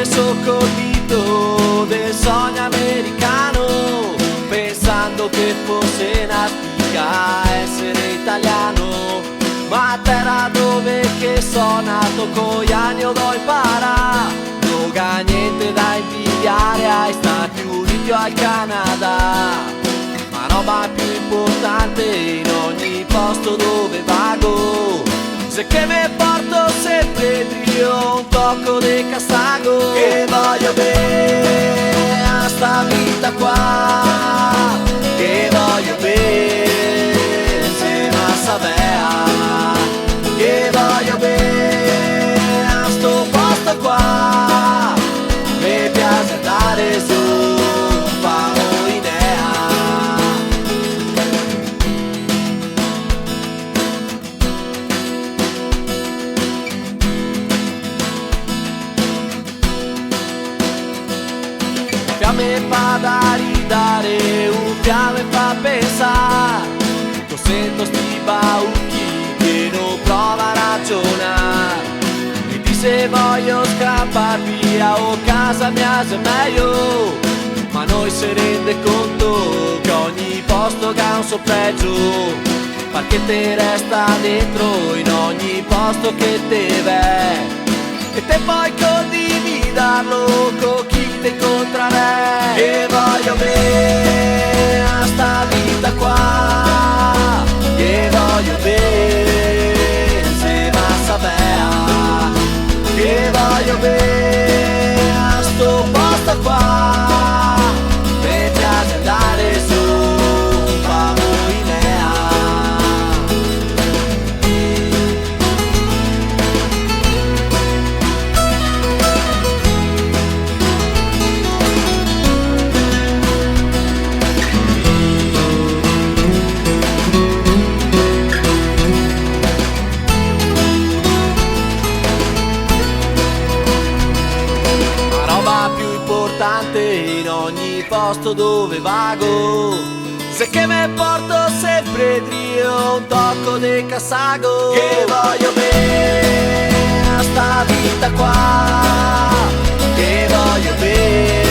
volte sono colpito del sogno americano, pensando che fosse una sfiga essere italiano. Ma a terra dove che sono nato, con gli anni ho imparato, non ha niente da invidiare ai Stati Uniti o al Canada. Ma roba più importante in ogni posto dove vago, se che mi porto sempre io un tocco di cassago. Che voglio bene a sta vita qua, che voglio bene insieme a Savea, che voglio bene a sto posto qua, mi piace andare su, famo idea. Fiamme fa da ridare, un fiamme fa pensare, lo sento sti bauchi che non prova a ragionare. E di se voglio scappar via o casa mia se meglio, ma noi se rende conto che ogni posto che ha un suo pregio, perché te resta dentro in ogni posto che te vai, e te puoi condividerlo con chi te incontrerai. E voglio bene a sta vita qua, che voglio bene insieme a Savea, che voglio bene a sto posto qua, mi piace andare su, famo idea. In ogni posto dove vago, se che me porto sempre io un tocco di cassago. Che voglio bene a sta vita qua, che voglio bene